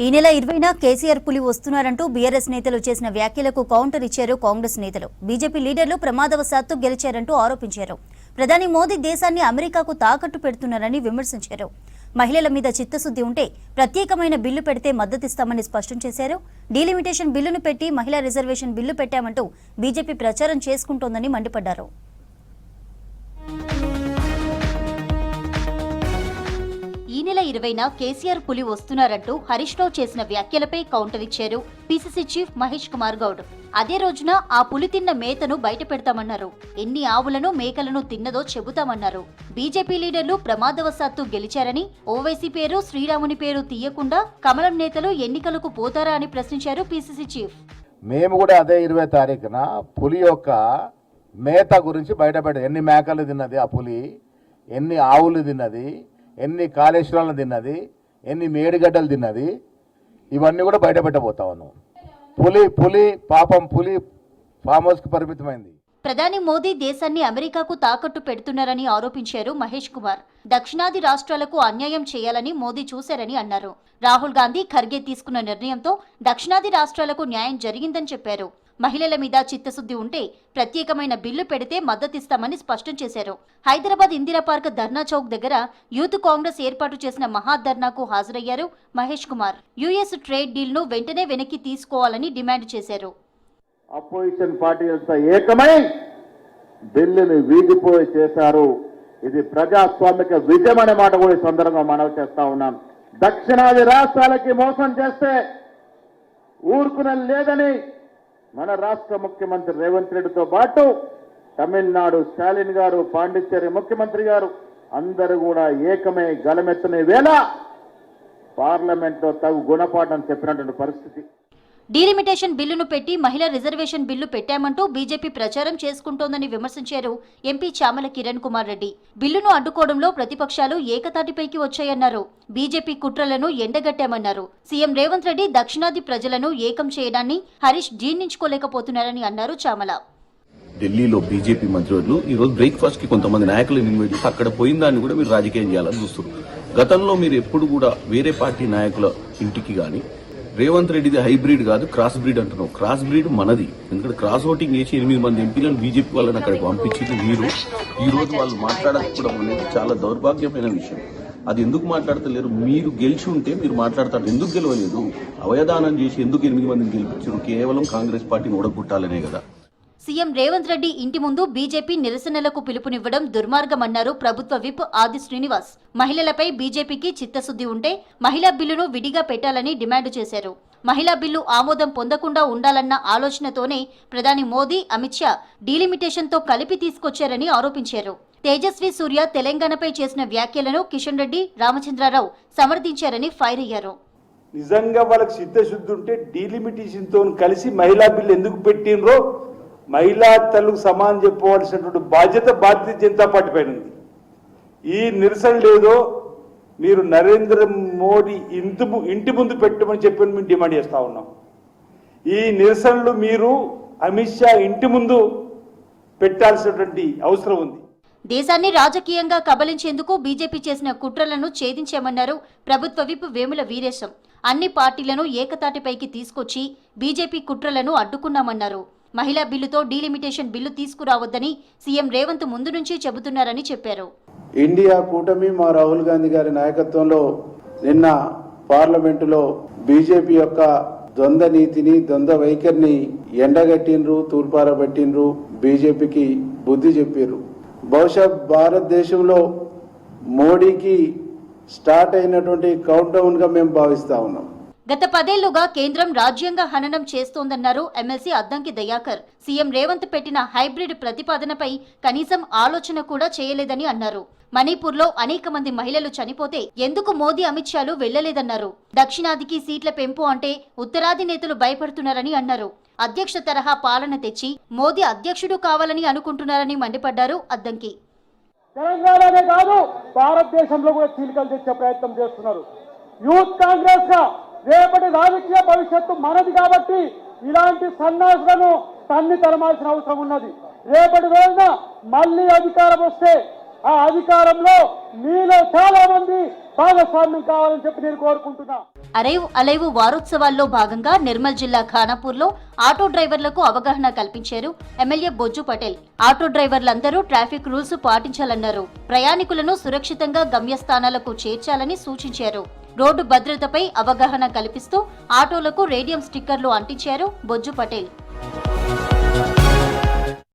ఈ నెల 20న కేసీఆర్ పులి వస్తున్నారంటూ బీఆర్ఎస్ నేతలు చేసిన వ్యాఖ్యలకు కౌంటర్ ఇచ్చారు కాంగ్రెస్ నేతలు. బీజేపీ లీడర్లు ప్రమాదవశాత్తు గెలిచారంటూ ఆరోపించారు. ప్రధాని మోదీ దేశాన్ని అమెరికాకు తాకట్టు పెడుతున్నారని విమర్శించారు. మహిళల మీద చిత్తశుద్ధి ఉంటే ప్రత్యేకమైన బిల్లు పెడితే మద్దతిస్తామని స్పష్టం చేశారు. డీలిమిటేషన్ బిల్లును పెట్టి మహిళా రిజర్వేషన్ బిల్లు పెట్టామంటూ బీజేపీ ప్రచారం చేసుకుంటోందని మండిపడ్డారు. ఈ నెల 20న కేసీఆర్ పులి వస్తున్నారంటూ హరీష్ రావు చేసిన వ్యాఖ్యలపై కౌంటర్ ఇచ్చారు పీసీసీ చీఫ్ మహేష్ కుమార్ గౌడ్. అదే రోజున ఆ పులి తిన్న మేతను బయట పెడతామన్నారు. ఎన్ని ఆవులను మేకలను తిన్నదో చెబుతామన్నారు. బీజేపీ లీడర్లు ప్రమాదవశాత్తు గెలిచారని, ఓవైసీ పేరు శ్రీరాముని పేరు తీయకుండా కమలం నేతలు ఎన్నికలకు పోతారా అని ప్రశ్నించారు పీసీసీ చీఫ్. మేము కూడా అదే 20 తారీఖున పులి యొక్క మేత గురించి బయటపెట్టాం. ఎన్ని మేకలు తిన్నది ఆ పులి, ఎన్ని ఆవులు తిన్నది, ఎన్ని కాళేశ్వరాలను తిన్నది, ఎన్ని మేడిగడ్డలు తిన్నది, ఇవన్నీ కూడా బయట పెట్టబోతా ఉన్నాం. పులి పాపం పులి ఫామ్ హౌస్కి పరిమితమైంది. ప్రధాని మోదీ దేశాన్ని అమెరికాకు తాకట్టు పెడుతున్నారని ఆరోపించారు మహేష్ కుమార్. దక్షిణాది రాష్ట్రాలకు అన్యాయం చేయాలని మోదీ చూశారని అన్నారు. రాహుల్ గాంధీ, ఖర్గే తీసుకున్న నిర్ణయంతో దక్షిణాది రాష్ట్రాలకు న్యాయం జరిగిందని చెప్పారు. మహిళల మీద చిత్తశుద్ధి ఉంటే ప్రత్యేకమైన బిల్లు పెడితే మద్దతిస్తామని స్పష్టం చేశారు. హైదరాబాద్ ఇందిరా పార్క్ ధర్నా చౌక్ దగ్గర యూత్ కాంగ్రెస్ ఏర్పాటు చేసిన మహాధర్నాకు హాజరయ్యారు Mahesh Kumar. US trade deal ను వెంటనే వెనక్కి తీసుకోవాలని డిమాండ్ చేశారు. అపోజిషన్ పార్టీలతో ఏకమై బిల్లుని వీగిపోయి చేశారు. ఇది ప్రజాస్వామిక విజయం అనే మాట కూడా ఈ సందర్భంగా మనవి చేస్తా ఉన్నాం. దక్షిణాది రాష్ట్రాలకి మోసం చేస్తే ఊరుకున లేదని మన రాష్ట్ర ముఖ్యమంత్రి రేవంత్ రెడ్డితో పాటు తమిళనాడు స్టాలిన్ గారు, పాండిచ్చేరి ముఖ్యమంత్రి గారు అందరూ కూడా ఏకమై గలమెత్తని వేళ పార్లమెంట్లో తగు గుణపాఠం చెప్పినటువంటి పరిస్థితి. డీలిమిటేషన్ బిల్లును పెట్టి మహిళా రిజర్వేషన్ బిల్లు పెట్టామంటూ బీజేపీ ప్రచారం చేసుకుంటోందని విమర్శించారు ఎంపీ చామల కిరణ్ కుమార్ రెడ్డి. బిల్లును అడ్డుకోవడంలో ప్రతిపక్షాలు ఏకతాటిపైకి వచ్చాయన్నారు. బీజేపీ కుట్రలను ఎండగట్టామన్నారు. సీఎం రేవంత్ రెడ్డి దక్షిణాది ప్రజలను ఏకం చేయడాన్ని హరీష్ జీర్ణించుకోలేకపోతున్నారని అన్నారు చామల. ఢిల్లీలో బీజేపీ మంత్రులు ఈ రోజు బ్రేక్ఫాస్ట్ కి కొంతమంది నాయకులను ఇన్వైట్ చేసి అక్కడ పోయిన దాన్ని కూడా మీరు రాజకీయం చేయాలని చూస్తున్నారు. గతంలో మీరు ఎప్పుడు కూడా వేరే పార్టీ నాయకుల ఇంటికి గాని రేవంత్ రెడ్డిది హైబ్రిడ్ కాదు, క్రాస్ బ్రీడ్ అంటున్నావు. క్రాస్ బ్రీడ్ మనది. ఎందుకంటే క్రాస్ ఓటింగ్ చేసి 8 మంది ఎంపీలను బీజేపీ వాళ్ళని అక్కడికి పంపించింది మీరు. ఈ రోజు వాళ్ళు మాట్లాడకపోవడం అనేది చాలా దౌర్భాగ్యమైన విషయం. అది ఎందుకు మాట్లాడతలేరు? మీరు గెలిచి ఉంటే మీరు మాట్లాడతారు. ఎందుకు గెలవలేదు? అవయదానం చేసి ఎందుకు 8 మందిని గెలిపించారు? కేవలం కాంగ్రెస్ పార్టీని ఓడగొట్టాలనే కదా. సీఎం రేవంత్ రెడ్డి ఇంటి ముందు బీజేపీ నిరసనలకు పిలుపునివ్వడం దుర్మార్గమన్నారు ప్రభుత్వ విప్ ఆది శ్రీనివాస్. మహిళలపై బీజేపీకి చిత్తశుద్ధి ఉంటే మహిళా బిల్లును విడిగా పెట్టాలని డిమాండ్ చేశారు. మహిళా బిల్లు ఆమోదం పొందకుండా ఉండాలన్న ఆలోచనతోనే ప్రధాని మోదీ, అమిత్ షా డీలిమిటేషన్తో కలిపి తీసుకొచ్చారని ఆరోపించారు. తేజస్వి సూర్య తెలంగాణపై చేసిన వ్యాఖ్యలను కిషన్ రెడ్డి, రామచంద్రరావు సమర్థించారని ఫైర్ అయ్యారు. నిజంగా వాళ్ళకి చిత్తశుద్ధి ఉంటే డీలిమిటేషన్తో కలిసి మహిళా బిల్లు ఎందుకు పెట్టినరో మహిళా తల్లుకు సమానం చెప్పవలసినటువంటి బాధ్యత భారతీయ జనతా పార్టీ పైన ఉంది. ఈ నిరసన లేదో మీరు నరేంద్ర మోడీ ఇంటి ముందు పెట్టమని చెప్పి మేము డిమాండ్ చేస్తా ఉన్నాం. ఈ నిరసనలు మీరు అమిత్ షా ఇంటి ముందు పెట్టాల్సినటువంటి అవసరం ఉంది. దేశాన్ని రాజకీయంగా కబలించేందుకు బీజేపీ చేసిన కుట్రలను ఛేదించామన్నారు ప్రభుత్వ విప్ వేముల వీరేశం. అన్ని పార్టీలను ఏకతాటిపైకి తీసుకొచ్చి బీజేపీ కుట్రలను అడ్డుకున్నామన్నారు. మహిళా బిల్లుతో డీలిమిటేషన్ బిల్లు తీసుకురావద్దని సీఎం రేవంత్ ముందు నుంచి చెబుతున్నారని చెప్పారు. ఇండియా కూటమి మా రాహుల్ గాంధీ గారి నాయకత్వంలో నిన్న పార్లమెంటులో బీజేపీ యొక్క ద్వంద్వ నీతిని, ద్వంద్వ వైఖరిని ఎండగట్టిండ్రు, తూర్పారబట్టిండ్రు, బీజేపీకి బుద్ధి చెప్పారు. బహుశా భారతదేశంలో మోడీకి స్టార్ట్ అయినటువంటి కౌంట్ డౌన్ గా మేము భావిస్తా ఉన్నాం. గత 10 ఏళ్లుగా కేంద్రం రాజ్యాంగ హననం చేస్తోందన్నారు ఎమ్మెల్సీ అద్దంకి దయాకర్. సీఎం రేవంత్ పెట్టిన హైబ్రిడ్ ప్రతిపాదనపై కనీసం ఆలోచన కూడా చేయలేదని అన్నారు. మణిపూర్లో అనేక మంది మహిళలు చనిపోతే ఎందుకు మోదీ, అమిత్ షాలు వెళ్లలేదన్నారు. దక్షిణాదికి సీట్ల పెంపు అంటే ఉత్తరాది నేతలు భయపడుతున్నారని అన్నారు. అధ్యక్ష తరహా పాలన తెచ్చి మోదీ అధ్యక్షుడు కావాలని అనుకుంటున్నారని మండిపడ్డారు అద్దంకి. తెలంగాణనే కాదు, భారతదేశంలో కూడా చీలికలు తెచ్చే ప్రయత్నం చేస్తున్నారు. యూత్ కాంగ్రెస్ గా రేపటి రాజకీయ భవిష్యత్తు మనది కాబట్టి ఇలాంటి సన్నాసులను తన్ని తరమాల్సిన అవసరం ఉన్నది. రేపటి రోజున మళ్ళీ అధికారం వస్తే ఆ అధికారంలో మీలో చాలా మంది భాగస్వామ్యం కావాలని చెప్పి నేను కోరుకుంటున్నా. అరేవ్ అలైవు వారోత్సవాల్లో భాగంగా నిర్మల్ జిల్లా ఖానాపూర్లో ఆటో డ్రైవర్లకు అవగాహన కల్పించారు ఎమ్మెల్యే బొజ్జు పటేల్. ఆటో డ్రైవర్లందరూ ట్రాఫిక్ రూల్స్ పాటించాలన్నారు. ప్రయాణికులను సురక్షితంగా గమ్యస్థానాలకు చేర్చాలని సూచించారు. రోడ్డు భద్రతపై అవగాహన కల్పిస్తూ ఆటోలకు రేడియం స్టిక్కర్లు అంటించారు బొజ్జు పటేల్.